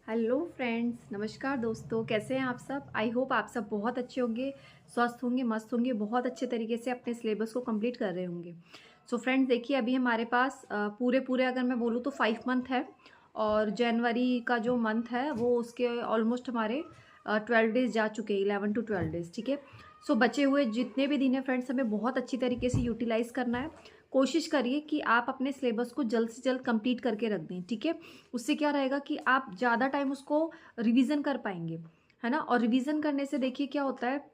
Hello friends, नमस्कार दोस्तों। कैसे हैं आप सब? आई होप आप सब बहुत अच्छे होंगे, स्वस्थ होंगे, मस्त होंगे, बहुत अच्छे तरीके से अपने सिलेबस को कंप्लीट कर रहे होंगे। सो फ्रेंड्स, देखिए अभी हमारे पास पूरे पूरे अगर मैं बोलूँ तो 5 मंथ है। और जनवरी का जो मंथ है वो उसके ऑलमोस्ट हमारे 12 डेज जा चुके हैं, 11 to 12 डेज। ठीक है। सो बचे हुए जितने भी दिन है फ्रेंड्स, हमें बहुत अच्छी तरीके से यूटिलाइज करना है। कोशिश करिए कि आप अपने सिलेबस को जल्द से जल्द कंप्लीट करके रख दें। ठीक है। उससे क्या रहेगा कि आप ज़्यादा टाइम उसको रिवीजन कर पाएंगे, है ना। और रिवीजन करने से देखिए क्या होता है,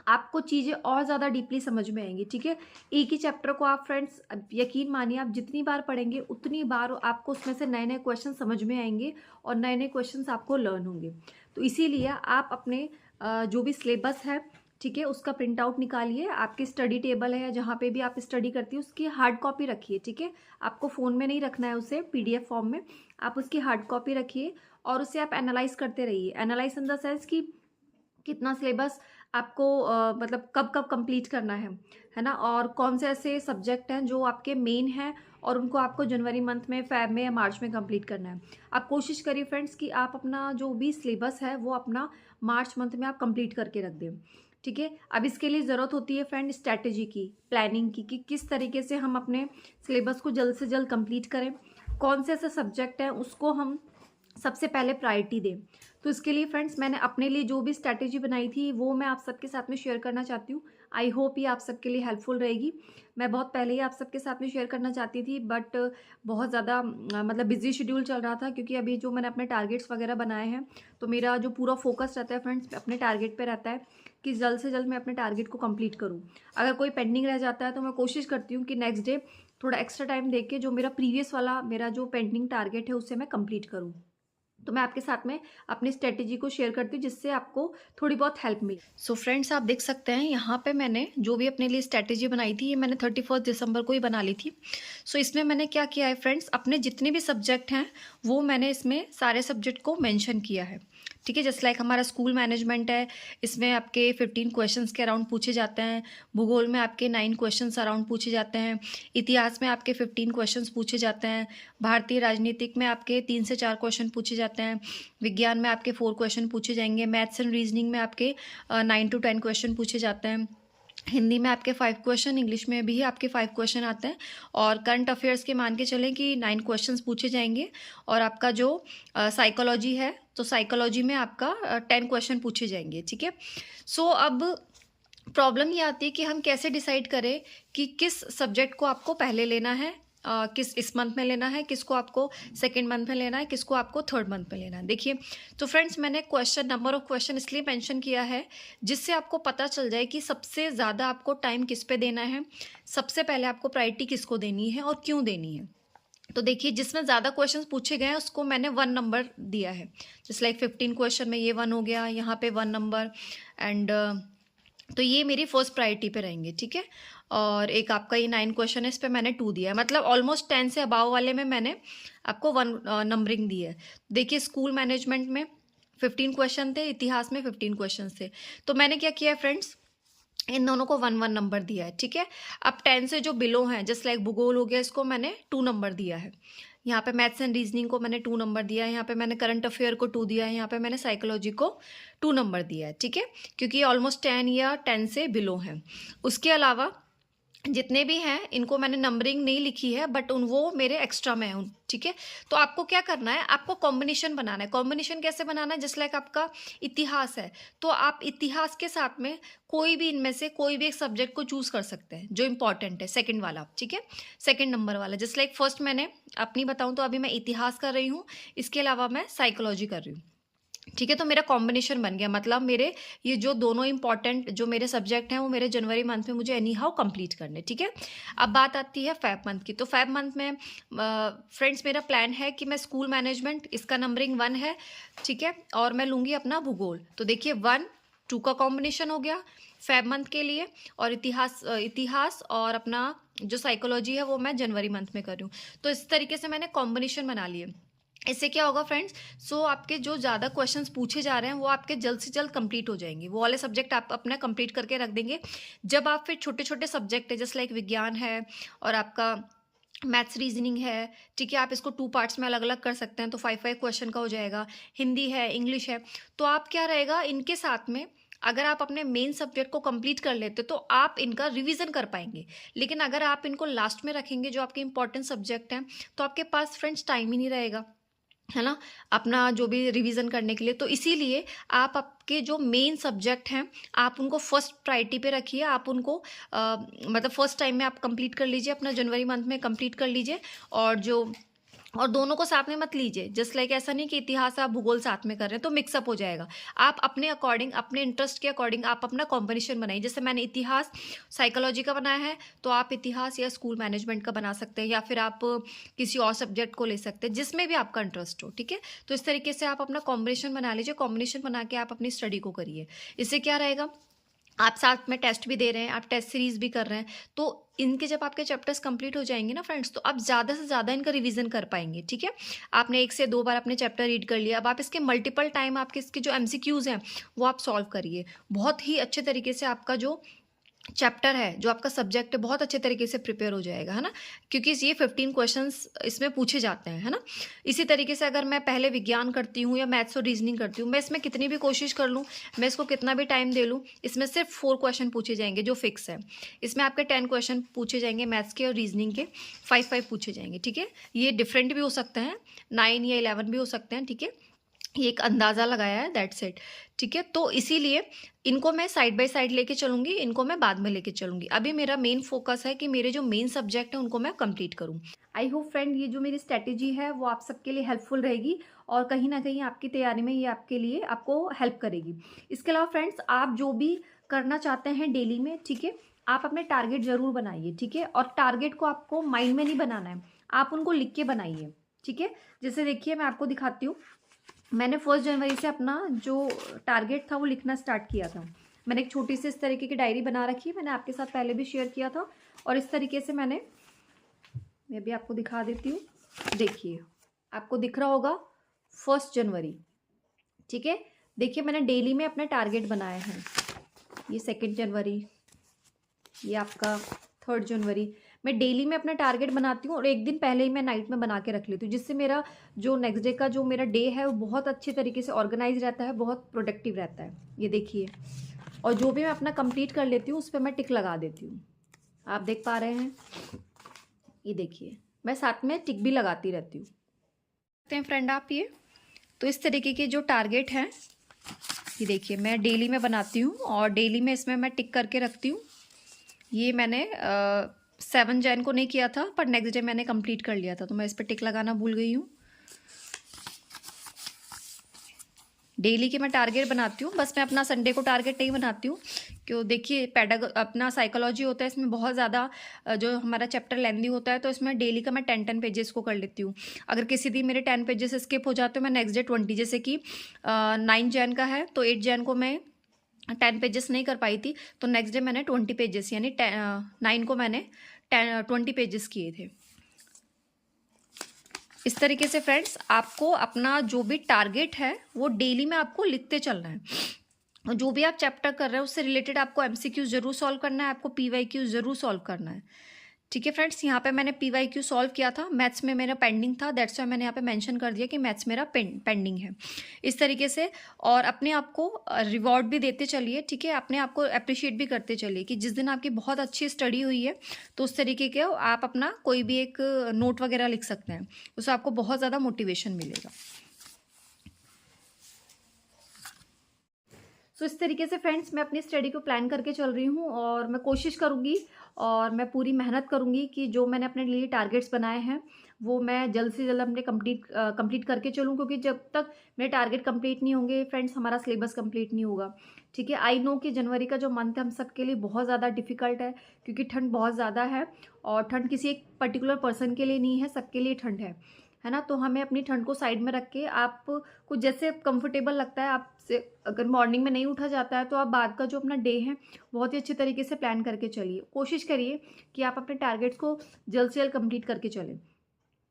आपको चीज़ें और ज़्यादा डीपली समझ में आएंगी। ठीक है। एक ही चैप्टर को आप फ्रेंड्स यकीन मानिए, आप जितनी बार पढ़ेंगे उतनी बार आपको उसमें से नए नए क्वेश्चन समझ में आएंगे और नए नए क्वेश्चन आपको लर्न होंगे। तो इसीलिए आप अपने जो भी सिलेबस है, ठीक है, उसका प्रिंट आउट निकालिए। आपकी स्टडी टेबल है या जहाँ पे भी आप स्टडी करती है उसकी हार्ड कॉपी रखिए। ठीक है। आपको फ़ोन में नहीं रखना है, उसे पीडीएफ फॉर्म में आप उसकी हार्ड कॉपी रखिए और उसे आप एनालाइज करते रहिए। एनालाइज इन द सेंस कि कितना सिलेबस आपको मतलब कब कब कंप्लीट करना है ना। और कौन से ऐसे सब्जेक्ट हैं जो आपके मेन हैं और उनको आपको जनवरी मंथ में, फेब में या मार्च में कंप्लीट करना है। आप कोशिश करिए फ्रेंड्स कि आप अपना जो भी सिलेबस है वो अपना मार्च मंथ में आप कंप्लीट करके रख दें। ठीक है। अब इसके लिए ज़रूरत होती है फ्रेंड स्ट्रैटेजी की, प्लानिंग की, कि किस तरीके से हम अपने सिलेबस को जल्द से जल्द कंप्लीट करें। कौन से ऐसे सब्जेक्ट हैं उसको हम सबसे पहले प्रायोरिटी दें। तो इसके लिए फ्रेंड्स मैंने अपने लिए जो भी स्ट्रैटेजी बनाई थी वो मैं आप सबके साथ में शेयर करना चाहती हूँ। आई होप ये आप सबके लिए हेल्पफुल रहेगी। मैं बहुत पहले ही आप सबके साथ में शेयर करना चाहती थी, बट बहुत ज़्यादा मतलब बिजी शेड्यूल चल रहा था, क्योंकि अभी जो मैंने अपने टारगेट्स वगैरह बनाए हैं तो मेरा जो पूरा फोकस रहता है फ्रेंड्स अपने टारगेट पे रहता है कि जल्द से जल्द मैं अपने टारगेट को कंप्लीट करूँ। अगर कोई पेंडिंग रह जाता है तो मैं कोशिश करती हूँ कि नेक्स्ट डे थोड़ा एक्स्ट्रा टाइम दे के जो मेरा प्रीवियस वाला मेरा जो पेंडिंग टारगेट है उसे मैं कंप्लीट करूँ। तो मैं आपके साथ में अपनी स्ट्रेटेजी को शेयर करती हूँ जिससे आपको थोड़ी बहुत हेल्प मिले। सो फ्रेंड्स, आप देख सकते हैं यहाँ पे मैंने जो भी अपने लिए स्ट्रेटेजी बनाई थी ये मैंने 31 दिसंबर को ही बना ली थी। सो इसमें मैंने क्या किया है फ्रेंड्स, अपने जितने भी सब्जेक्ट हैं वो मैंने इसमें सारे सब्जेक्ट को मेंशन किया है। ठीक है। जस्ट लाइक हमारा स्कूल मैनेजमेंट है, इसमें आपके 15 क्वेश्चंस के अराउंड पूछे जाते हैं। भूगोल में आपके 9 क्वेश्चंस अराउंड पूछे जाते हैं। इतिहास में आपके 15 क्वेश्चंस पूछे जाते हैं। भारतीय राजनीतिक में आपके 3 से 4 क्वेश्चन पूछे जाते हैं। विज्ञान में आपके 4 क्वेश्चन पूछे जाएंगे। मैथ्स एंड रीजनिंग में आपके 9 to 10 क्वेश्चन पूछे जाते हैं। हिंदी में आपके 5 क्वेश्चन, इंग्लिश में भी आपके 5 क्वेश्चन आते हैं। और करंट अफेयर्स के मान के चलें कि 9 क्वेश्चंस पूछे जाएंगे। और आपका जो साइकोलॉजी है तो साइकोलॉजी में आपका 10 क्वेश्चन पूछे जाएंगे। ठीक है। सो अब प्रॉब्लम ये आती है कि हम कैसे डिसाइड करें कि किस सब्जेक्ट को आपको पहले लेना है, किस इस मंथ में लेना है, किसको आपको सेकेंड मंथ में लेना है, किसको आपको थर्ड मंथ में लेना है। देखिए तो फ्रेंड्स, मैंने क्वेश्चन नंबर ऑफ क्वेश्चन इसलिए मेंशन किया है जिससे आपको पता चल जाए कि सबसे ज़्यादा आपको टाइम किस पे देना है, सबसे पहले आपको प्रायोरिटी किसको देनी है और क्यों देनी है। तो देखिए जिसमें ज़्यादा क्वेश्चन पूछे गए हैं उसको मैंने 1 नंबर दिया है। जस्ट लाइक 15 क्वेश्चन में ये 1 हो गया, यहाँ पे 1 नंबर। एंड तो ये मेरी फर्स्ट प्रायोरिटी पे रहेंगे। ठीक है। और एक आपका ये 9 क्वेश्चन है, इस पे मैंने 2 दिया है, मतलब ऑलमोस्ट 10 से अबाव वाले में मैंने आपको 1 नंबरिंग दी है। देखिए स्कूल मैनेजमेंट में 15 क्वेश्चन थे, इतिहास में 15 क्वेश्चन थे। तो मैंने क्या किया है फ्रेंड्स, इन दोनों को 1 1 नंबर दिया है। ठीक है। अब 10 से जो बिलो हैं, जस्ट लाइक भूगोल हो गया, इसको मैंने 2 नंबर दिया है। यहाँ पे मैथ्स एंड रीजनिंग को मैंने 2 नंबर दिया है। यहाँ पे मैंने करंट अफेयर को 2 दिया है। यहाँ पे मैंने साइकोलॉजी को 2 नंबर दिया है। ठीक है। क्योंकि ऑलमोस्ट 10 या 10 से बिलो हैं। उसके अलावा जितने भी हैं इनको मैंने नंबरिंग नहीं लिखी है, बट उन वो मेरे एक्स्ट्रा में है। ठीक है। तो आपको क्या करना है, आपको कॉम्बिनेशन बनाना है। कॉम्बिनेशन कैसे बनाना है, जस्ट लाइक आपका इतिहास है तो आप इतिहास के साथ में कोई भी इनमें से कोई भी एक सब्जेक्ट को चूज कर सकते हैं जो इंपॉर्टेंट है, सेकंड वाला। ठीक है। सेकंड नंबर वाला। जस्ट लाइक फर्स्ट मैंने अपनी बताऊं तो अभी मैं इतिहास कर रही हूँ, इसके अलावा मैं साइकोलॉजी कर रही हूँ। ठीक है। तो मेरा कॉम्बिनेशन बन गया, मतलब मेरे ये जो दोनों इंपॉर्टेंट जो मेरे सब्जेक्ट हैं वो मेरे जनवरी मंथ में मुझे एनी हाउ कंप्लीट करने। ठीक है। अब बात आती है फेब मंथ की। तो फेब मंथ में फ्रेंड्स मेरा प्लान है कि मैं स्कूल मैनेजमेंट, इसका नंबरिंग 1 है। ठीक है। और मैं लूँगी अपना भूगोल। तो देखिए 1 2 का कॉम्बिनेशन हो गया फेब मंथ के लिए। और इतिहास और अपना जो साइकोलॉजी है वो मैं जनवरी मंथ में कर रही हूँ। तो इस तरीके से मैंने कॉम्बिनेशन बना लिए। इससे क्या होगा फ्रेंड्स, सो आपके जो ज़्यादा क्वेश्चंस पूछे जा रहे हैं वो आपके जल्द से जल्द कंप्लीट हो जाएंगे। वो वाले सब्जेक्ट आप अपना कंप्लीट करके रख देंगे। जब आप फिर छोटे छोटे सब्जेक्ट है, जस्ट लाइक विज्ञान है और आपका मैथ्स रीजनिंग है, ठीक है, आप इसको 2 पार्ट्स में अलग अलग कर सकते हैं, तो 5-5 क्वेश्चन का हो जाएगा। हिंदी है, इंग्लिश है, तो आप क्या रहेगा इनके साथ में, अगर आप अपने मेन सब्जेक्ट को कंप्लीट कर लेते तो आप इनका रिवीजन कर पाएंगे। लेकिन अगर आप इनको लास्ट में रखेंगे जो आपके इंपॉर्टेंट सब्जेक्ट हैं, तो आपके पास फ्रेंड्स टाइम ही नहीं रहेगा, है ना, अपना जो भी रिवीजन करने के लिए। तो इसीलिए आप आपके जो मेन सब्जेक्ट हैं, आप उनको फर्स्ट प्रायोरिटी पे रखिए। आप उनको मतलब फर्स्ट टाइम में आप कंप्लीट कर लीजिए, अपना जनवरी मंथ में कंप्लीट कर लीजिए। और दोनों को साथ में मत लीजिए, जस्ट लाइक ऐसा नहीं कि इतिहास आप भूगोल साथ में कर रहे हैं तो मिक्सअप हो जाएगा। आप अपने अकॉर्डिंग, अपने इंटरेस्ट के अकॉर्डिंग आप अपना कॉम्बिनेशन बनाइए। जैसे मैंने इतिहास साइकोलॉजी का बनाया है, तो आप इतिहास या स्कूल मैनेजमेंट का बना सकते हैं, या फिर आप किसी और सब्जेक्ट को ले सकते हैं जिसमें भी आपका इंटरेस्ट हो, ठीक है। तो इस तरीके से आप अपना कॉम्बिनेशन बना लीजिए, कॉम्बिनेशन बना के आप अपनी स्टडी को करिए। इससे क्या रहेगा, आप साथ में टेस्ट भी दे रहे हैं, आप टेस्ट सीरीज भी कर रहे हैं, तो इनके जब आपके चैप्टर्स कंप्लीट हो जाएंगे ना फ्रेंड्स, तो आप ज़्यादा से ज़्यादा इनका रिवीजन कर पाएंगे, ठीक है। आपने 1 से 2 बार अपने चैप्टर रीड कर लिया, अब आप इसके मल्टीपल टाइम आपके इसके जो एमसीक्यूज़ हैं वो आप सॉल्व करिए। बहुत ही अच्छे तरीके से आपका जो चैप्टर है, जो आपका सब्जेक्ट है, बहुत अच्छे तरीके से प्रिपेयर हो जाएगा, है ना, क्योंकि ये 15 क्वेश्चंस इसमें पूछे जाते हैं, है ना। इसी तरीके से अगर मैं पहले विज्ञान करती हूँ या मैथ्स और रीजनिंग करती हूँ, मैं इसमें कितनी भी कोशिश कर लूँ, मैं इसको कितना भी टाइम दे लूँ, इसमें सिर्फ 4 क्वेश्चन पूछे जाएंगे जो फिक्स है। इसमें आपके 10 क्वेश्चन पूछे जाएंगे मैथ्स के, और रीजनिंग के 5-5 पूछे जाएंगे, ठीक है। ये डिफरेंट भी हो सकते हैं, 9 या 11 भी हो सकते हैं, ठीक है। ये एक अंदाज़ा लगाया है, दैट्स इट, ठीक है। तो इसीलिए इनको मैं साइड बाय साइड लेके चलूँगी, इनको मैं बाद में लेके चलूँगी। अभी मेरा मेन फोकस है कि मेरे जो मेन सब्जेक्ट हैं उनको मैं कंप्लीट करूँ। आई होप फ्रेंड ये जो मेरी स्ट्रैटेजी है वो आप सबके लिए हेल्पफुल रहेगी, और कहीं ना कहीं आपकी तैयारी में ये आपके लिए आपको हेल्प करेगी। इसके अलावा फ्रेंड्स, आप जो भी करना चाहते हैं डेली में, ठीक है, आप अपने टारगेट ज़रूर बनाइए, ठीक है। और टारगेट को आपको माइंड में नहीं बनाना है, आप उनको लिख के बनाइए, ठीक है। जैसे देखिए मैं आपको दिखाती हूँ, मैंने 1 जनवरी से अपना जो टारगेट था वो लिखना स्टार्ट किया था। मैंने एक छोटी सी इस तरीके की डायरी बना रखी है, मैंने आपके साथ पहले भी शेयर किया था, और इस तरीके से मैं भी आपको दिखा देती हूँ। देखिए आपको दिख रहा होगा 1 जनवरी, ठीक है। देखिए मैंने डेली में अपने टारगेट बनाए हैं। ये 2 जनवरी, ये आपका 3 जनवरी। मैं डेली में अपना टारगेट बनाती हूँ, और एक दिन पहले ही मैं नाइट में बना के रख लेती हूँ, जिससे मेरा जो नेक्स्ट डे का जो मेरा डे है वो बहुत अच्छे तरीके से ऑर्गेनाइज रहता है, बहुत प्रोडक्टिव रहता है। ये देखिए, और जो भी मैं अपना कंप्लीट कर लेती हूँ उस पर मैं टिक लगा देती हूँ। आप देख पा रहे हैं, ये देखिए मैं साथ में टिक भी लगाती रहती हूँ। देखते हैं फ्रेंड आप ये, तो इस तरीके के जो टारगेट हैं ये देखिए मैं डेली में बनाती हूँ, और डेली में इसमें मैं टिक करके रखती हूँ। ये मैंने 7 जैन को नहीं किया था, पर नेक्स्ट डे मैंने कंप्लीट कर लिया था, तो मैं इस पर टिक लगाना भूल गई हूँ। डेली के मैं टारगेट बनाती हूँ, बस मैं अपना संडे को टारगेट नहीं बनाती हूँ, क्यों देखिए अपना साइकोलॉजी होता है, इसमें बहुत ज़्यादा जो हमारा चैप्टर लेंदी होता है, तो इसमें डेली का मैं 10 पेजेस को कर लेती हूँ। अगर किसी दिन मेरे 10 पेजेस स्किप हो जाते हैं, मैं नेक्स्ट डे 20, जैसे कि 9 जैन का है तो 8 जैन को मैं 10 पेजेस नहीं कर पाई थी, तो नेक्स्ट डे मैंने 20 पेजेस, यानी 9 को मैंने 20 पेजेस किए थे। इस तरीके से फ्रेंड्स आपको अपना जो भी टारगेट है वो डेली में आपको लिखते चलना है। जो भी आप चैप्टर कर रहे हैं उससे रिलेटेड आपको एमसीक्यू ज़रूर सॉल्व करना है, आपको पीवाईक्यू ज़रूर सॉल्व करना है, ठीक है फ्रेंड्स। यहाँ पे मैंने पीवाईक्यू सॉल्व किया था, मैथ्स में मेरा पेंडिंग था, दैट्स वाई मैंने यहाँ पे मेंशन कर दिया कि मैथ्स मेरा पेंडिंग है। इस तरीके से, और अपने आप को रिवॉर्ड भी देते चलिए, ठीक है, अपने आप को अप्रिशिएट भी करते चलिए कि जिस दिन आपकी बहुत अच्छी स्टडी हुई है तो उस तरीके के आप अपना कोई भी एक नोट वगैरह लिख सकते हैं, उससे आपको बहुत ज़्यादा मोटिवेशन मिलेगा। सो इस तरीके से फ्रेंड्स मैं अपनी स्टडी को प्लान करके चल रही हूँ, और मैं कोशिश करूँगी और मैं पूरी मेहनत करूँगी कि जो मैंने अपने लिए टारगेट्स बनाए हैं वो मैं जल्द से जल्द अपने कंप्लीट करके चलूँ, क्योंकि जब तक मेरे टारगेट कंप्लीट नहीं होंगे फ्रेंड्स हमारा सिलेबस कंप्लीट नहीं होगा, ठीक है। आई नो कि जनवरी का जो मंथ है हम सबके लिए बहुत ज़्यादा डिफिकल्ट है, क्योंकि ठंड बहुत ज़्यादा है, और ठंड किसी एक पर्टिकुलर पर्सन के लिए नहीं है, सबके लिए ठंड है ना। तो हमें अपनी ठंड को साइड में रख के आपको जैसे कंफर्टेबल लगता है, आपसे अगर मॉर्निंग में नहीं उठा जाता है तो आप बाद का जो अपना डे है बहुत ही अच्छे तरीके से प्लान करके चलिए। कोशिश करिए कि आप अपने टारगेट्स को जल्द से जल्द कंप्लीट करके चलें।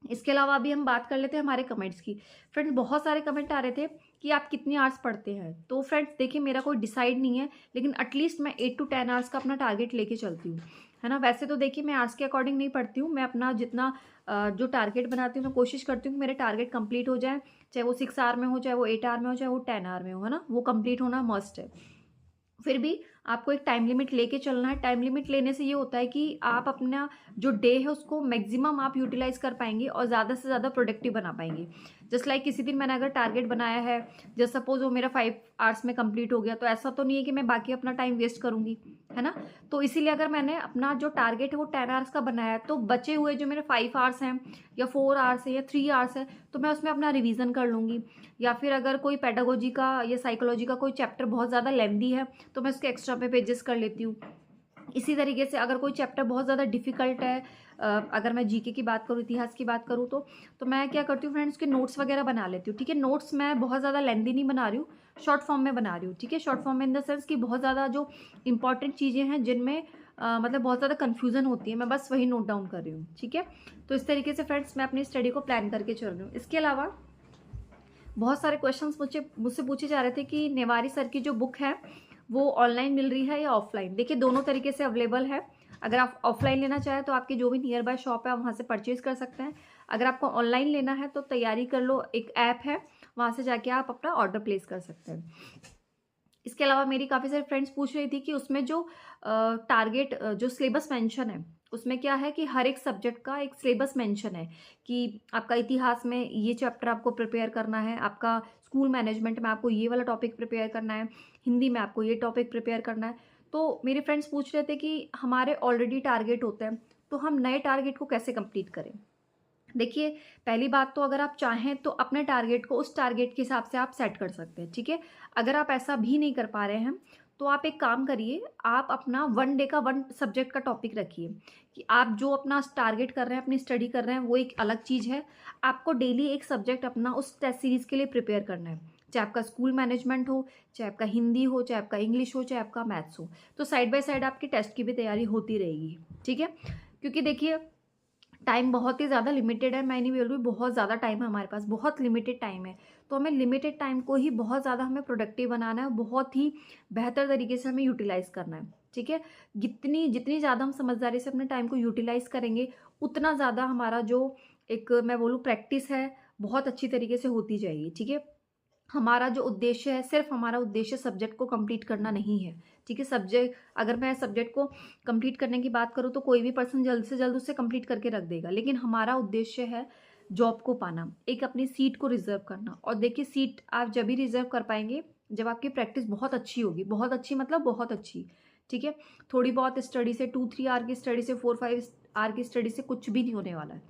इसके अलावा अभी हम बात कर लेते हैं हमारे कमेंट्स की। फ्रेंड्स बहुत सारे कमेंट आ रहे थे कि आप कितनी आवर्स पढ़ते हैं, तो फ्रेंड्स देखिए मेरा कोई डिसाइड नहीं है, लेकिन एटलीस्ट मैं 8 to 10 आवर्स का अपना टारगेट लेके चलती हूँ, है ना। वैसे तो देखिए मैं आर्ट्स के अकॉर्डिंग नहीं पढ़ती हूँ, मैं अपना जितना जो टारगेट बनाती हूँ मैं कोशिश करती हूँ कि मेरे टारगेट कंप्लीट हो जाए, चाहे वो 6 आवर में हो, चाहे वो 8 आवर में हो, चाहे वो 10 आवर में हो, है ना, वो कंप्लीट होना मस्ट है। फिर भी आपको एक टाइम लिमिट लेके चलना है। टाइम लिमिट लेने से ये होता है कि आप अपना जो डे है उसको मैक्सिमम आप यूटिलाइज कर पाएंगे और ज़्यादा से ज़्यादा प्रोडक्टिव बना पाएंगे। जस्ट लाइक किसी दिन मैंने अगर टारगेट बनाया है, जस्ट सपोज वो मेरा 5 आवर्स में कंप्लीट हो गया, तो ऐसा तो नहीं है कि मैं बाकी अपना टाइम वेस्ट करूंगी, है ना। तो इसीलिए अगर मैंने अपना जो टारगेट है वो 10 आवर्स का बनाया है, तो बचे हुए जो मेरे 5 आवर्स हैं या 4 आवर्स है या 3 आवर्स है, तो मैं उसमें अपना रिविजन कर लूँगी। या फिर अगर कोई पेडागोजी का या साइकोलॉजी का कोई चैप्टर बहुत ज़्यादा लेंदी है तो मैं उसके एक्स्ट्रा पे पेजेस कर लेती हूँ। इसी तरीके से अगर कोई चैप्टर बहुत ज़्यादा डिफिकल्ट है, अगर मैं जीके की बात करूँ, इतिहास की बात करूँ, तो मैं क्या करती हूँ फ्रेंड्स के नोट्स वगैरह बना लेती हूँ। ठीक है, नोट्स मैं बहुत ज़्यादा लेंदी नहीं बना रही हूँ, शॉर्ट फॉर्म में बना रही हूँ। ठीक है, शॉर्ट फॉर्म में इन द सेंस कि बहुत ज़्यादा जो इंपॉर्टेंट चीज़ें हैं जिनमें मतलब बहुत ज़्यादा कन्फ्यूजन होती है, मैं बस वही नोट डाउन कर रही हूँ। ठीक है, तो इस तरीके से फ्रेंड्स मैं अपनी स्टडी को प्लान करके चल रही हूँ। इसके अलावा बहुत सारे क्वेश्चंस मुझसे पूछे जा रहे थे कि नेवारी सर की जो बुक है वो ऑनलाइन मिल रही है या ऑफलाइन। देखिए दोनों तरीके से अवेलेबल है। अगर आप ऑफलाइन लेना चाहें तो आपकी जो भी नियर बाय शॉप है आप वहाँ से परचेज कर सकते हैं। अगर आपको ऑनलाइन लेना है तो तैयारी कर लो, एक ऐप है, वहाँ से जाके आप अपना ऑर्डर प्लेस कर सकते हैं। इसके अलावा मेरी काफ़ी सारी फ्रेंड्स पूछ रही थी कि उसमें जो टारगेट जो सिलेबस मेंशन है उसमें क्या है कि हर एक सब्जेक्ट का एक सिलेबस मेंशन है कि आपका इतिहास में ये चैप्टर आपको प्रिपेयर करना है, आपका स्कूल मैनेजमेंट में आपको ये वाला टॉपिक प्रिपेयर करना है, हिंदी में आपको ये टॉपिक प्रिपेयर करना है। तो मेरे फ्रेंड्स पूछ रहे थे कि हमारे ऑलरेडी टारगेट होते हैं तो हम नए टारगेट को कैसे कंप्लीट करें। देखिए पहली बात तो अगर आप चाहें तो अपने टारगेट को उस टारगेट के हिसाब से आप सेट कर सकते हैं। ठीक है, अगर आप ऐसा भी नहीं कर पा रहे हैं तो आप एक काम करिए, आप अपना 1 डे का 1 सब्जेक्ट का टॉपिक रखिए कि आप जो अपना टारगेट कर रहे हैं, अपनी स्टडी कर रहे हैं, वो एक अलग चीज़ है। आपको डेली एक सब्जेक्ट अपना उस टेस्ट सीरीज़ के लिए प्रिपेयर करना है, चाहे आपका स्कूल मैनेजमेंट हो, चाहे आपका हिंदी हो, चाहे आपका इंग्लिश हो, चाहे आपका मैथ्स हो। तो साइड बाय साइड आपकी टेस्ट की भी तैयारी होती रहेगी। ठीक है, क्योंकि देखिए टाइम बहुत ही ज़्यादा लिमिटेड है। मैं नहीं बोल रही बहुत ज़्यादा टाइम है हमारे पास, बहुत लिमिटेड टाइम है। तो हमें लिमिटेड टाइम को ही बहुत ज़्यादा हमें प्रोडक्टिव बनाना है, बहुत ही बेहतर तरीके से हमें यूटिलाइज़ करना है। ठीक है, जितनी जितनी ज़्यादा हम समझदारी से अपने टाइम को यूटिलाइज़ करेंगे उतना ज़्यादा हमारा जो एक मैं बोलूँ प्रैक्टिस है बहुत अच्छी तरीके से होती जाएगी। ठीक है, हमारा जो उद्देश्य है, सिर्फ हमारा उद्देश्य सब्जेक्ट को कंप्लीट करना नहीं है। ठीक है, सब्जेक्ट अगर मैं सब्जेक्ट को कंप्लीट करने की बात करूँ तो कोई भी पर्सन जल्द से जल्द उससे कंप्लीट करके रख देगा, लेकिन हमारा उद्देश्य है जॉब को पाना, एक अपनी सीट को रिजर्व करना। और देखिए सीट आप जब भी रिजर्व कर पाएंगे जब आपकी प्रैक्टिस बहुत अच्छी होगी, बहुत अच्छी मतलब बहुत अच्छी। ठीक है, थोड़ी बहुत स्टडी से 2-3 आवर की स्टडी से 4-5 आवर की स्टडी से कुछ भी नहीं होने वाला है।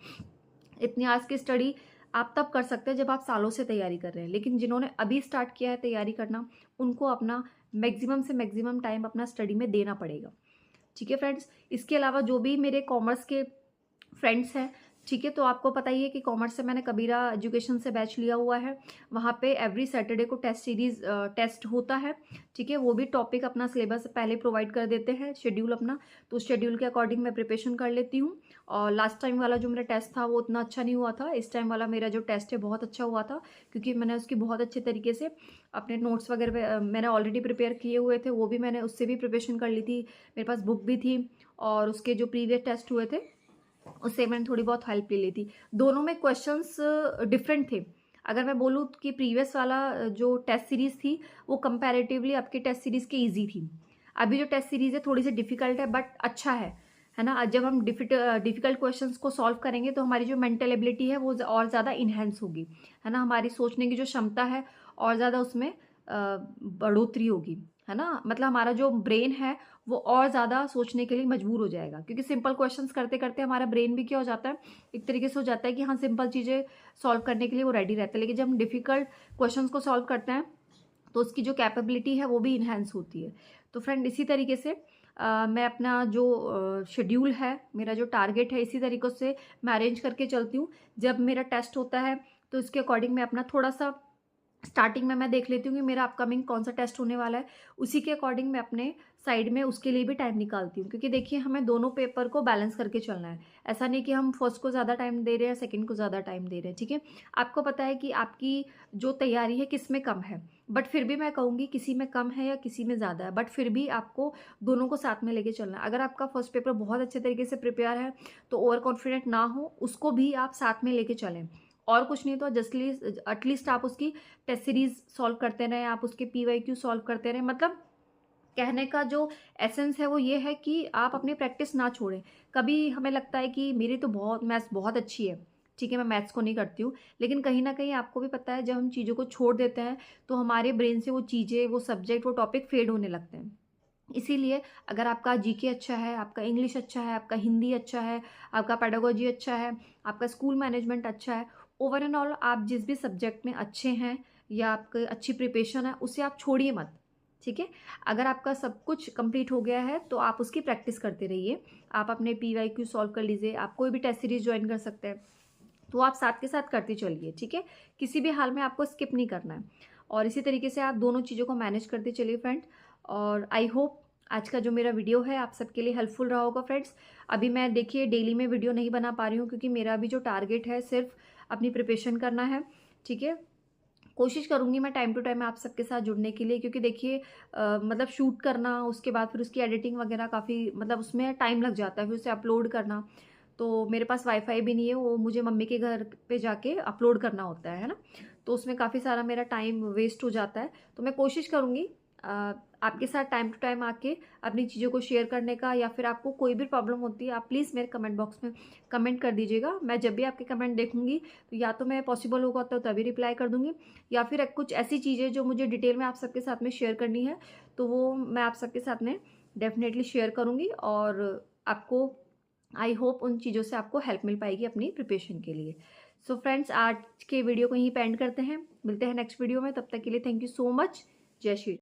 इतनी आवर्स की स्टडी आप तब कर सकते हैं जब आप सालों से तैयारी कर रहे हैं, लेकिन जिन्होंने अभी स्टार्ट किया है तैयारी करना उनको अपना मैक्सिमम से मैक्सिमम टाइम अपना स्टडी में देना पड़ेगा। ठीक है फ्रेंड्स, इसके अलावा जो भी मेरे कॉमर्स के फ्रेंड्स हैं, ठीक है, तो आपको पता ही है कि कॉमर्स से मैंने कबीरा एजुकेशन से बैच लिया हुआ है। वहाँ पे एवरी सैटरडे को टेस्ट सीरीज टेस्ट होता है। ठीक है, वो भी टॉपिक अपना सिलेबस पहले प्रोवाइड कर देते हैं, शेड्यूल अपना, तो उस शेड्यूल के अकॉर्डिंग मैं प्रिपरेशन कर लेती हूँ। और लास्ट टाइम वाला जो मेरा टेस्ट था वो उतना अच्छा नहीं हुआ था, इस टाइम वाला मेरा जो टेस्ट है बहुत अच्छा हुआ था, क्योंकि मैंने उसकी बहुत अच्छे तरीके से अपने नोट्स वगैरह मैंने ऑलरेडी प्रिपेयर किए हुए थे, वो भी मैंने उससे भी प्रिपरेशन कर ली थी, मेरे पास बुक भी थी, और उसके जो प्रीवियस टेस्ट हुए थे उससे मैंने थोड़ी बहुत हेल्प ले ली थी। दोनों में क्वेश्चंस डिफरेंट थे। अगर मैं बोलूँ कि प्रीवियस वाला जो टेस्ट सीरीज़ थी वो कंपैरेटिवली आपकी टेस्ट सीरीज़ के इजी थी। अभी जो टेस्ट सीरीज़ है थोड़ी सी डिफ़िकल्ट है बट अच्छा है ना। जब हम डिफ़िकल्ट क्वेश्चंस को सॉल्व करेंगे तो हमारी जो मेंटल एबिलिटी है वो और ज़्यादा इन्हेंस होगी, है ना। हमारी सोचने की जो क्षमता है और ज़्यादा उसमें बढ़ोतरी होगी, है ना। मतलब हमारा जो ब्रेन है वो और ज़्यादा सोचने के लिए मजबूर हो जाएगा, क्योंकि सिंपल क्वेश्चंस करते करते हमारा ब्रेन भी क्या हो जाता है, एक तरीके से हो जाता है कि हाँ सिंपल चीज़ें सॉल्व करने के लिए वो रेडी रहता है। लेकिन जब हम डिफ़िकल्ट क्वेश्चंस को सॉल्व करते हैं तो उसकी जो कैपेबिलिटी है वो भी इन्हेंस होती है। तो फ्रेंड इसी तरीके से मैं अपना जो शेड्यूल है, मेरा जो टारगेट है, इसी तरीक़े से मैं अरेंज करके चलती हूँ। जब मेरा टेस्ट होता है तो इसके अकॉर्डिंग मैं अपना थोड़ा सा स्टार्टिंग में मैं देख लेती हूँ कि मेरा अपकमिंग कौन सा टेस्ट होने वाला है, उसी के अकॉर्डिंग मैं अपने साइड में उसके लिए भी टाइम निकालती हूँ। क्योंकि देखिए हमें दोनों पेपर को बैलेंस करके चलना है, ऐसा नहीं कि हम फर्स्ट को ज़्यादा टाइम दे रहे हैं, सेकंड को ज़्यादा टाइम दे रहे हैं। ठीक है, आपको पता है कि आपकी जो तैयारी है किस में कम है, बट फिर भी मैं कहूँगी किसी में कम है या किसी में ज़्यादा है, बट फिर भी आपको दोनों को साथ में लेके चलना है। अगर आपका फर्स्ट पेपर बहुत अच्छे तरीके से प्रिपेयर है तो ओवर कॉन्फिडेंट ना हो, उसको भी आप साथ में लेके चलें। और कुछ नहीं तो एटलीस्ट आप उसकी टेस्ट सीरीज सॉल्व करते रहें, आप उसके PYQ सॉल्व करते रहें। मतलब कहने का जो एसेंस है वो ये है कि आप अपनी प्रैक्टिस ना छोड़ें। कभी हमें लगता है कि मेरी तो मैथ्स बहुत अच्छी है, ठीक है, मैं मैथ्स को नहीं करती हूँ, लेकिन कहीं न कहीं आपको भी पता है जब हम चीज़ों को छोड़ देते हैं तो हमारे ब्रेन से वो चीज़ें, वो सब्जेक्ट, वो टॉपिक फेड होने लगते हैं। इसीलिए अगर आपका जीके अच्छा है, आपका इंग्लिश अच्छा है, आपका हिंदी अच्छा है, आपका पेडागोजी अच्छा है, आपका स्कूल मैनेजमेंट अच्छा है, ओवर एंड ऑल आप जिस भी सब्जेक्ट में अच्छे हैं या आपकी अच्छी प्रिपरेशन है, उसे आप छोड़िए मत, ठीक है? अगर आपका सब कुछ कंप्लीट हो गया है तो आप उसकी प्रैक्टिस करते रहिए। आप अपने PYQ सॉल्व कर लीजिए, आप कोई भी टेस्ट सीरीज़ जॉइन कर सकते हैं, तो आप साथ के साथ करते चलिए, ठीक है? किसी भी हाल में आपको स्किप नहीं करना है। और इसी तरीके से आप दोनों चीज़ों को मैनेज करते चलिए फ्रेंड। और आई होप आज का जो मेरा वीडियो है आप सबके लिए हेल्पफुल रहा होगा फ्रेंड्स। अभी मैं देखिए डेली में वीडियो नहीं बना पा रही हूँ क्योंकि मेरा भी जो टारगेट है सिर्फ अपनी प्रिपरेशन करना है, ठीक है? कोशिश करूँगी मैं टाइम टू टाइम आप सबके साथ जुड़ने के लिए, क्योंकि देखिए मतलब शूट करना, उसके बाद फिर उसकी एडिटिंग वगैरह काफ़ी मतलब उसमें टाइम लग जाता है, फिर उसे अपलोड करना। तो मेरे पास वाईफ़ाई भी नहीं है, वो मुझे मम्मी के घर पे जाके अपलोड करना होता है ना? तो उसमें काफ़ी सारा मेरा टाइम वेस्ट हो जाता है। तो मैं कोशिश करूँगी आपके साथ टाइम टू टाइम आके अपनी चीज़ों को शेयर करने का, या फिर आपको कोई भी प्रॉब्लम होती है आप प्लीज़ मेरे कमेंट बॉक्स में कमेंट कर दीजिएगा। मैं जब भी आपके कमेंट देखूँगी तो या तो मैं पॉसिबल होगा तो तभी रिप्लाई कर दूँगी, या फिर कुछ ऐसी चीज़ें जो मुझे डिटेल में आप सबके साथ में शेयर करनी है तो वो मैं आप सबके साथ में डेफ़िनेटली शेयर करूँगी। और आपको आई होप उन चीज़ों से आपको हेल्प मिल पाएगी अपनी प्रिपरेशन के लिए। सो फ्रेंड्स आज के वीडियो को यहीं पे एंड करते हैं, मिलते हैं नेक्स्ट वीडियो में, तब तक के लिए थैंक यू सो मच। जय श्री